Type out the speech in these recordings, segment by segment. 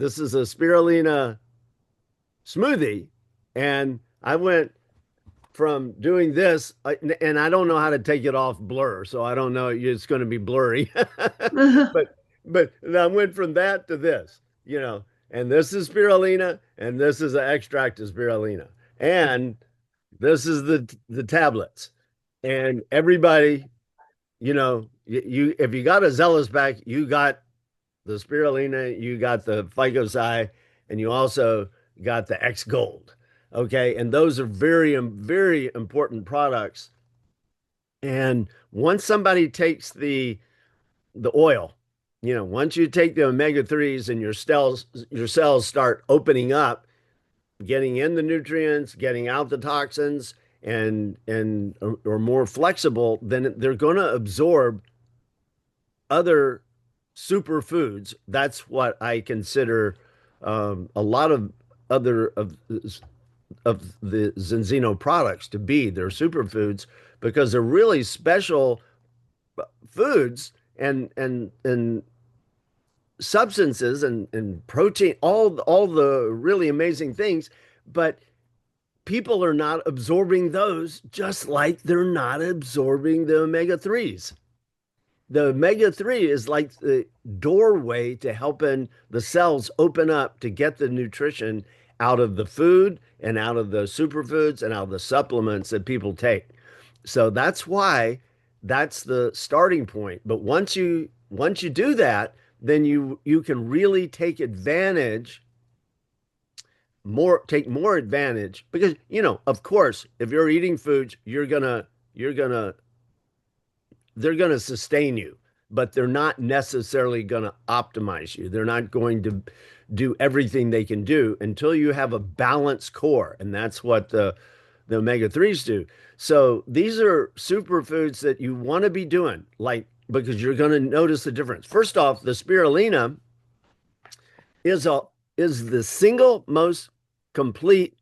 this is a spirulina smoothie. And I went from doing this, and I don't know how to take it off blur, so I don't know. It's going to be blurry, but I went from that to this, and this is spirulina, and this is an extract of spirulina, and this is the tablets, and everybody, you if you got a zealous back, you got the spirulina, you got the phycosi, and you also got the X Gold. Okay. And those are very, very important products. And once somebody takes the oil, once you take the omega 3s and your cells start opening up, getting in the nutrients, getting out the toxins, and are more flexible, then they're going to absorb other superfoods. That's what I consider a lot of other of the Zinzino products to be. They're superfoods because they're really special foods and substances and protein, all the really amazing things, but people are not absorbing those just like they're not absorbing the omega 3s. The omega 3 is like the doorway to helping the cells open up to get the nutrition out of the food and out of the superfoods and out of the supplements that people take. So that's why that's the starting point. But once you do that, then you can really take more advantage because of course if you're eating foods you're gonna they're going to sustain you, but they're not necessarily going to optimize you. They're not going to do everything they can do until you have a balanced core. And that's what the omega 3s do. So these are superfoods that you want to be doing, like, because you're going to notice the difference. First off, the spirulina is a is the single most complete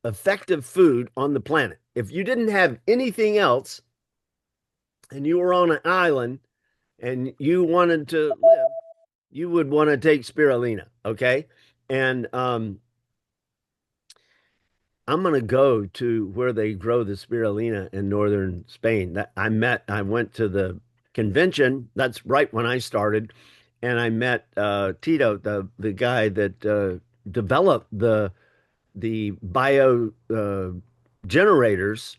effective food on the planet. If you didn't have anything else, and you were on an island and you wanted to live, you would want to take spirulina. Okay. And I'm going to go to where they grow the spirulina in northern Spain. I went to the convention. That's right when I started. And I met Tito, the guy that developed the bio generators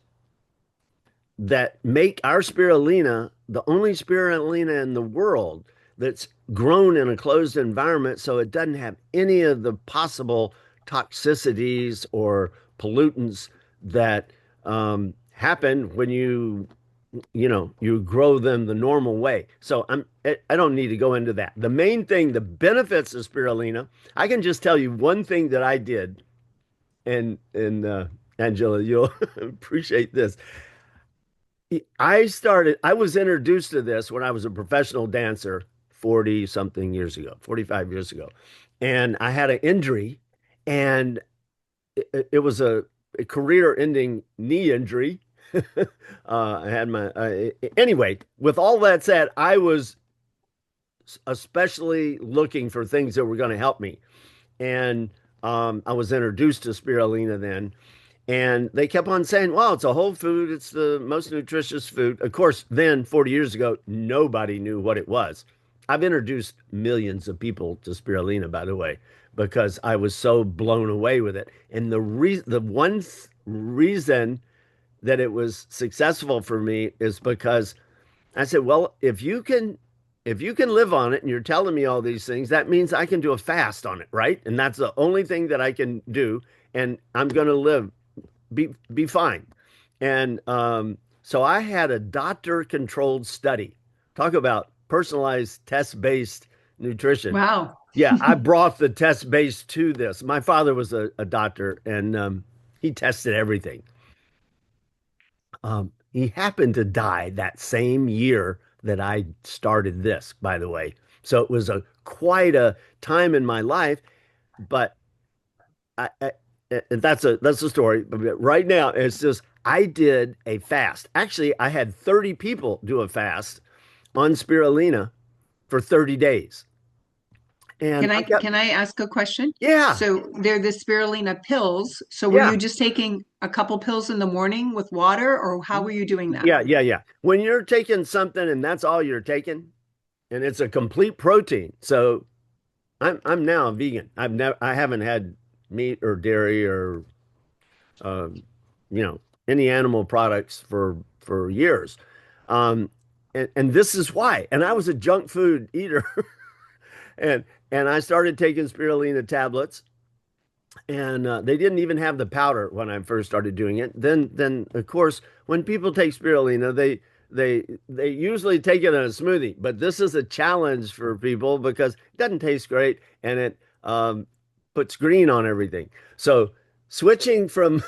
that make our spirulina the only spirulina in the world that's grown in a closed environment so it doesn't have any of the possible toxicities or pollutants that happen when you grow them the normal way. So I don't need to go into that. The main thing, the benefits of spirulina, I can just tell you one thing that I did, and Angela, you'll appreciate this. I was introduced to this when I was a professional dancer 40 something years ago, 45 years ago. And I had an injury, and it was a career ending knee injury. I had anyway, with all that said, I was especially looking for things that were going to help me. And I was introduced to spirulina then. And they kept on saying, well, it's a whole food. It's the most nutritious food. Of course, then 40 years ago, nobody knew what it was. I've introduced millions of people to spirulina, by the way, because I was so blown away with it. And the one reason that it was successful for me is because I said, well, if you can live on it and you're telling me all these things, that means I can do a fast on it, right? And that's the only thing that I can do. And I'm going to be fine. And so I had a doctor controlled study. Talk about personalized test based nutrition. Wow. Yeah, I brought the test base to this. My father was a doctor and he tested everything. He happened to die that same year that I started this, by the way. So it was a quite a time in my life, but I and that's a story. But right now, it's just I did a fast. Actually, I had 30 people do a fast on spirulina for 30 days. And I kept, Can I ask a question? yeah, So they're the spirulina pills. So were yeah. you just taking a couple pills in the morning with water, or how were you doing that? Yeah. When you're taking something and that's all you're taking, and it's a complete protein. So I'm now a vegan. I haven't had meat or dairy or um, you know, any animal products for years. Um, and this is why. And I was a junk food eater, and and I started taking spirulina tablets, and they didn't even have the powder when I first started doing it. Then of course, when people take spirulina, they usually take it in a smoothie. But this is a challenge for people because it doesn't taste great and it puts green on everything. So switching from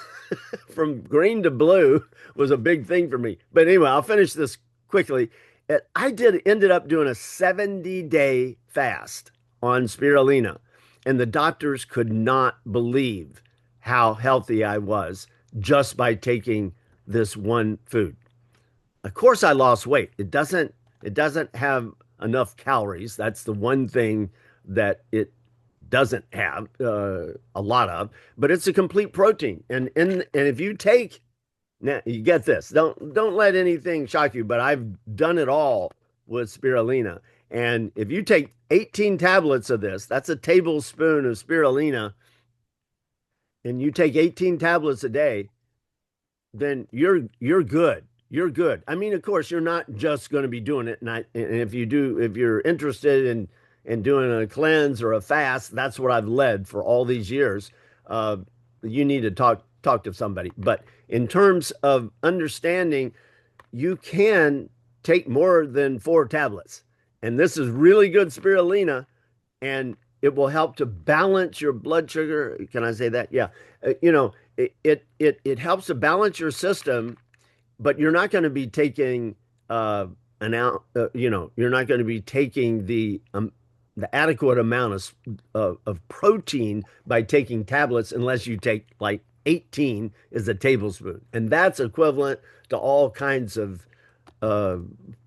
from green to blue was a big thing for me. But anyway, I'll finish this quickly. I did ended up doing a 70-day fast on spirulina, and the doctors could not believe how healthy I was just by taking this one food. Of course, I lost weight. It doesn't have enough calories. That's the one thing that it doesn't have a lot of, but it's a complete protein. And if you take now, you get this. Don't let anything shock you, but I've done it all with spirulina. And if you take 18 tablets of this, that's a tablespoon of spirulina, and you take 18 tablets a day, then you're good. You're good. I mean, of course, you're not just going to be doing it. And if you do, if you're interested in doing a cleanse or a fast, that's what I've led for all these years. Uh, you need to talk to somebody. But in terms of understanding, you can take more than 4 tablets, and this is really good spirulina, and it will help to balance your blood sugar. Can I say that? Yeah. It helps to balance your system, but you're not going to be taking an out. You're not going to be taking the adequate amount of protein by taking tablets unless you take like 18 is a tablespoon, and that's equivalent to all kinds of uh,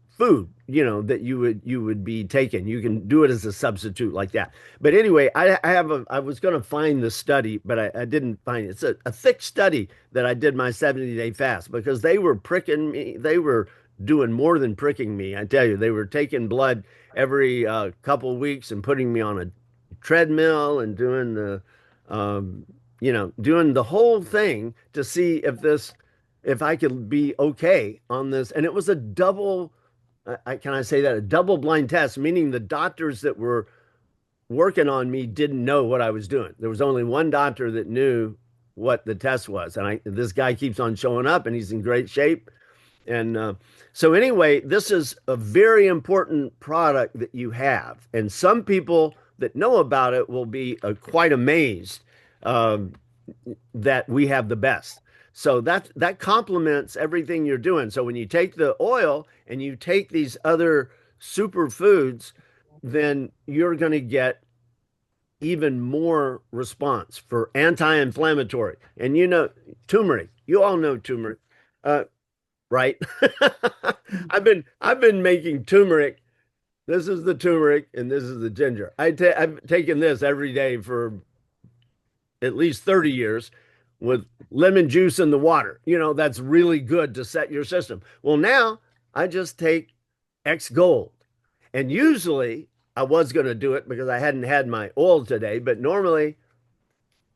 food, that you would be taking. You can do it as a substitute like that. But anyway, I was going to find the study, but I didn't find it. It's a thick study that I did my 70-day fast because they were pricking me. They were doing more than pricking me. I tell you, they were taking blood every couple weeks and putting me on a treadmill and um, doing the whole thing to see if I could be okay on this. And it was a double, can I say that? A double blind test, meaning the doctors that were working on me didn't know what I was doing. There was only one doctor that knew what the test was. And this guy keeps on showing up and he's in great shape. And so, anyway, this is a very important product that you have. And some people that know about it will be quite amazed um, that we have the best. So that complements everything you're doing. So when you take the oil and you take these other superfoods, then you're going to get even more response for anti-inflammatory. And turmeric. You all know turmeric. Uh, right? Mhm. I've been making turmeric. This is the turmeric and this is the ginger. I've taken this every day for at least 30 years with lemon juice in the water. That's really good to set your system. Well, now I just take X Gold. And usually I was going to do it because I hadn't had my oil today, but normally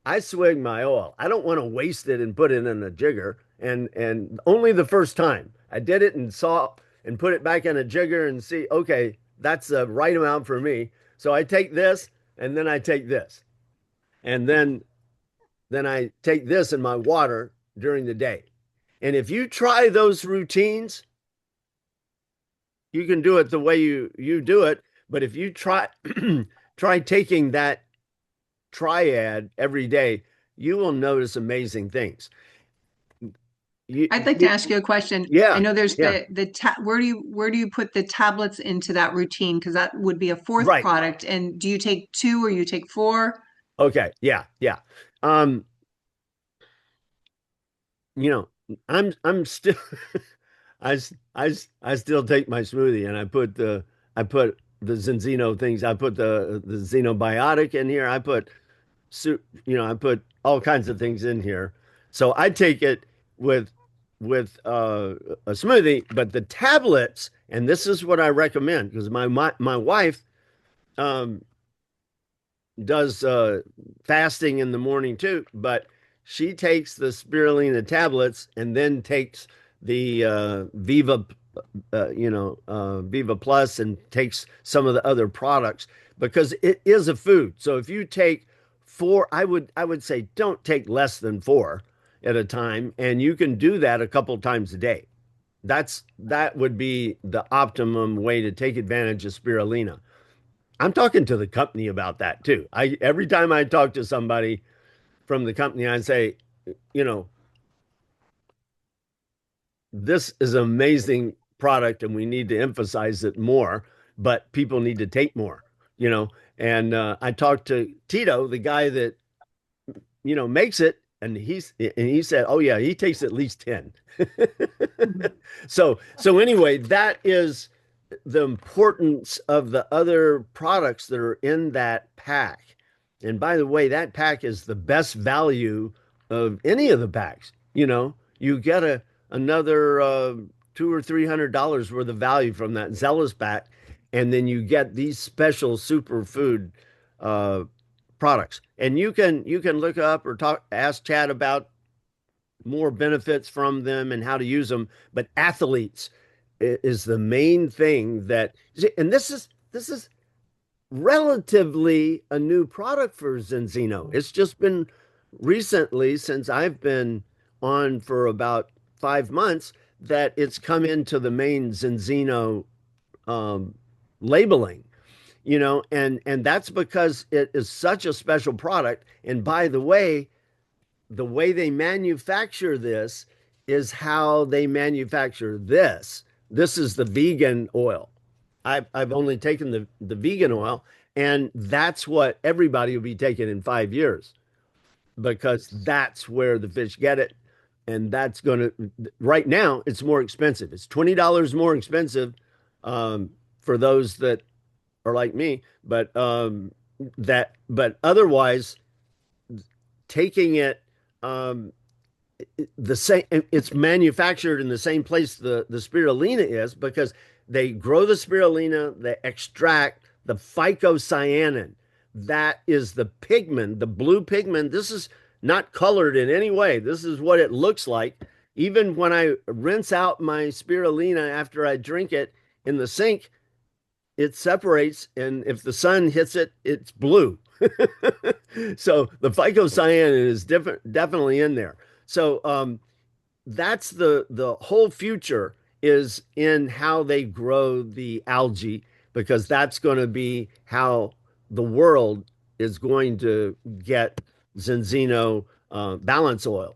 I swig my oil. I don't want to waste it and put it in a jigger. And only the first time I did it and saw and put it back in a jigger and see, okay, that's the right amount for me. So I take this and then I take this. And then I take this in my water during the day. And if you try those routines, you can do it the way you do it. But if you try taking that triad every day, you will notice amazing things. I'd like to ask you a question. I Yeah, know there's yeah, where do you put the tablets into that routine? Because that would be a fourth right. product. And do you take two or you take four? Okay, yeah. Um, you know, I'm still I still take my smoothie and I put the Zinzino things. I put the xenobiotic in here. I put all kinds of things in here. So I take it with with a smoothie, but the tablets, and this is what I recommend because my wife um, does fasting in the morning too, but she takes the spirulina tablets and then takes the Viva, Viva Plus, and takes some of the other products because it is a food. So if you take four, I would say don't take less than four at a time, and you can do that a couple times a day. That would be the optimum way to take advantage of spirulina. I'm talking to the company about that too. I Every time I talk to somebody from the company, I say, you know, this is an amazing product and we need to emphasize it more, but people need to take more, you know. And I talked to Tito, the guy that, makes it, and he said, "Oh yeah, he takes at least 10." Mhm. So anyway, that is the importance of the other products that are in that pack. And by the way, that pack is the best value of any of the packs. You get another $200 or $300 worth of value from that Zealous pack, and then you get these special superfood uh, products. And you can look up or ask Chad about more benefits from them and how to use them. But athletes is the main thing and this is relatively a new product for Zinzino. It's just been recently, since I've been on for about 5 months, that it's come into the main Zinzino um, labeling. And that's because it is such a special product. And by the way they manufacture this is how they manufacture this. This is the vegan oil. I've only taken the vegan oil, and that's what everybody will be taking in 5 years because that's where the fish get it. And that's going to, right now, it's more expensive. It's $20 more expensive for those that are like me, but otherwise, taking it um, the same, it's manufactured in the same place the spirulina is because they grow the spirulina, they extract the phycocyanin. That is the pigment, the blue pigment. This is not colored in any way. This is what it looks like. Even when I rinse out my spirulina after I drink it in the sink, it separates, and if the sun hits it, it's blue. So the phycocyanin is definitely in there. So that's the whole future is in how they grow the algae because that's going to be how the world is going to get Zinzino balance oil.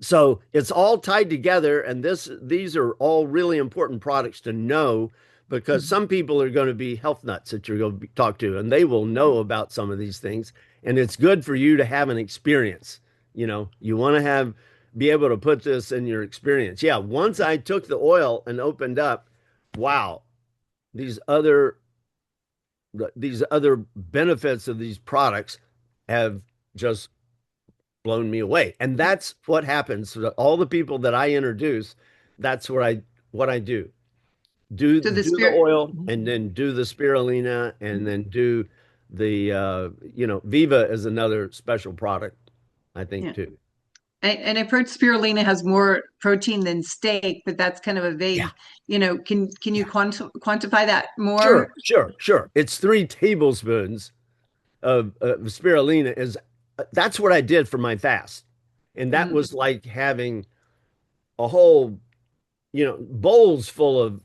So it's all tied together, and these are all really important products to know because Mhm. some people are going to be health nuts that you're going to talk to, and they will know about some of these things. And it's good for you to have an experience. You want to be able to put this in your experience. Yeah, once I took the oil and opened up, wow, these other these other benefits of these products have just blown me away. And that's what happens to all the people that I introduce. That's what I do. Do So the do the spirit, oil and then do the spirulina and then do the Viva is another special product, I think yeah. too. And I've heard spirulina has more protein than steak, but that's kind of a Yeah. vague, can you Yeah. quantify that more? Sure. It's 3 tablespoons of spirulina is that's what I did for my fast. And that Mm, was like having a whole bowls full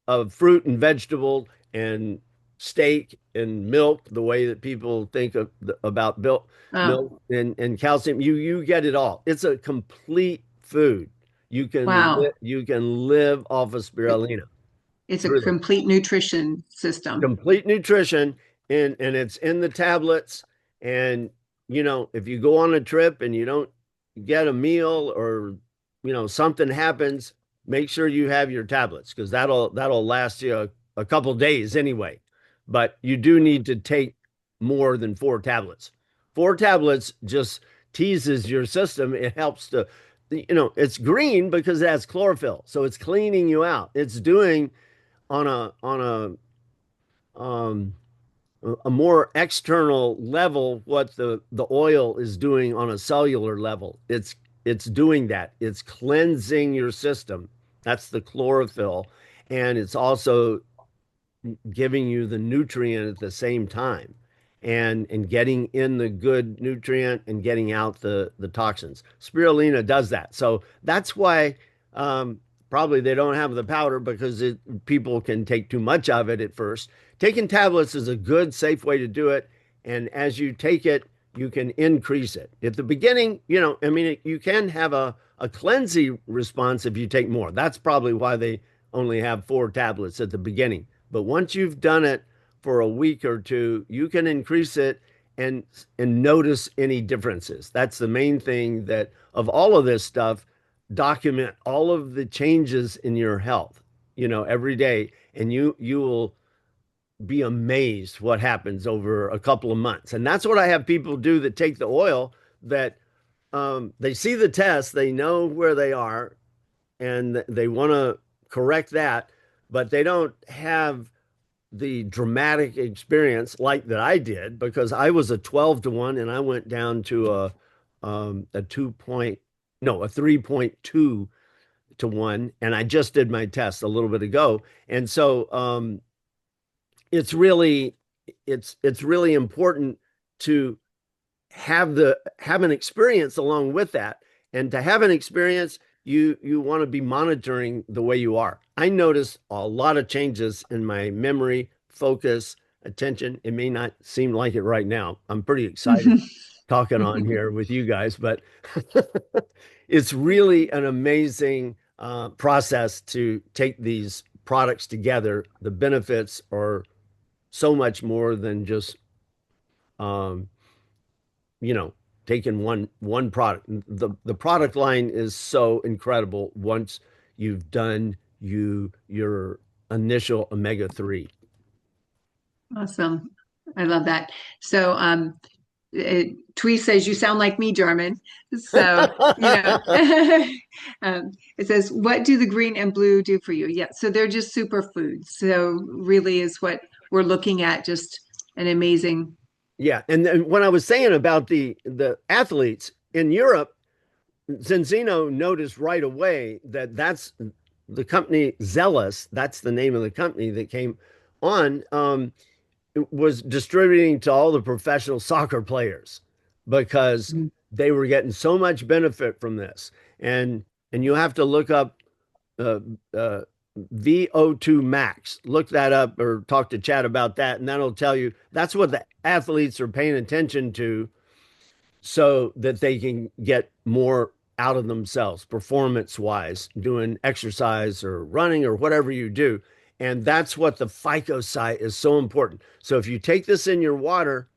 of fruit and vegetable and steak and milk, the way that people think about oh, milk and calcium. You get it all. It's a complete food. wow. You can live off of It, spirulina it's a through this. complete nutrition system. Complete nutrition, and it's in the tablets. And if you go on a trip and you don't get a meal or something happens, make sure you have your tablets because that'll last you a couple days anyway. but you do need to take more than 4 tablets. 4 tablets just teases your system. It helps to, it's green because it has chlorophyll, so it's cleaning you out. It's doing on a more external level what the oil is doing on a cellular level. It's doing that. It's cleansing your system. That's the chlorophyll, and it's also giving you the nutrient at the same time, and getting in the good nutrient and getting out the toxins. Spirulina does that. So that's why probably they don't have the powder, because people can take too much of it at first. Taking tablets is a good, safe way to do it. And as you take it, you can increase it. At the beginning, I mean, you can have a cleansing response if you take more. That's probably why they only have 4 tablets at the beginning. But once you've done it for a week or two, you can increase it and notice any differences. That's the main thing, that of all of this stuff, document all of the changes in your health, every day, and you will be amazed what happens over a couple of months. And that's what I have people do that take the oil, that they see the test, they know where they are, and they want to correct that, but they don't have the dramatic experience like that I did, because I was a 12 to 1 and I went down to a 2 point, no, a 3.2 to 1. And I just did my test a little bit ago. And so it's really, it's really important to have an experience along with that. And to have an experience, you want to be monitoring the way you are. I notice a lot of changes in my memory, focus, attention. It may not seem like it right now. I'm pretty excited talking on here with you guys, but it's really an amazing process to take these products together. The benefits are so much more than just um, you know, taking one product. The product line is so incredible once you've done your initial omega-3. Awesome. I love that. So, Twee says, you sound like me, Jarman. So, it says, what do the green and blue do for you? Yeah. So they're just superfoods. So really is what we're looking at. Just an amazing. Yeah, and then when I was saying about the athletes in Europe, Zinzino noticed right away that that's the company Zealous. That's the name of the company that came on. Was distributing to all the professional soccer players, because they were getting so much benefit from this. And you have to look up uh, uh, VO2 max. Look that up or talk to Chad about that, and that'll tell you that's what the athletes are paying attention to, so that they can get more out of themselves performance wise, doing exercise or running or whatever you do. And that's what the phycocyte is so important. So if you take this in your water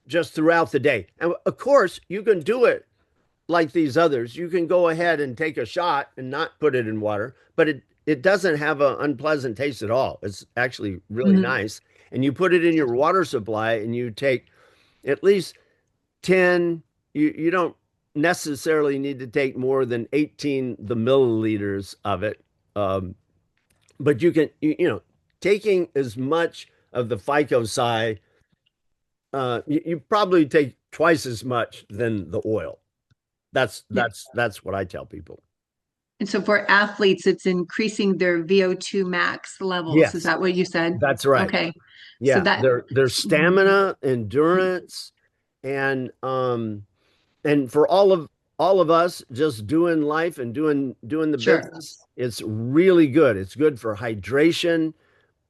just throughout the day, and of course, you can do it like these others. You can go ahead and take a shot and not put it in water, but it doesn't have an unpleasant taste at all. It's actually really Mhm. nice. And you put it in your water supply, and you take at least 10. You don't necessarily need to take more than 18 the milliliters of it. But you can, taking as much of the phycocy, you probably take twice as much than the oil. That's Yeah. that's that's what I tell people. And so for athletes, it's increasing their VO2 max levels. Is Yes, that what you said? that's right. Okay. So Yeah, that, their stamina, endurance, and for all of us just doing life and doing the sure. business, it's really good. It's good for hydration.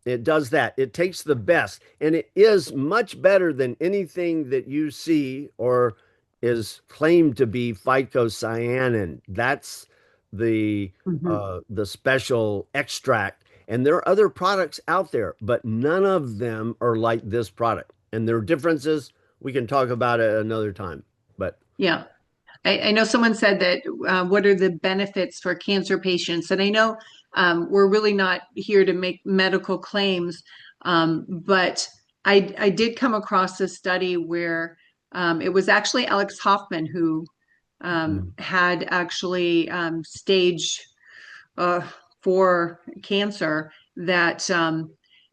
It does that. It takes the best, and it is much better than anything that you see or is claimed to be phycocyanin. That's Mhm. the special extract, and there are other products out there, but none of them are like this product. And there are differences. We can talk about it another time. But Yeah. I know someone said that what are the benefits for cancer patients? And I know we're really not here to make medical claims, But I did come across a study where it was actually Alex Hoffman who Mm. had actually stage uh, for cancer that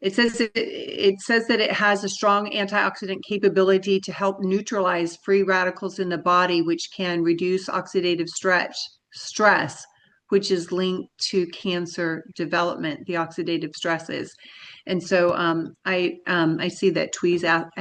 it says that it has a strong antioxidant capability to help neutralize free radicals in the body, which can reduce oxidative stress, which is linked to cancer development. The oxidative stresses, and so I see that Tweez and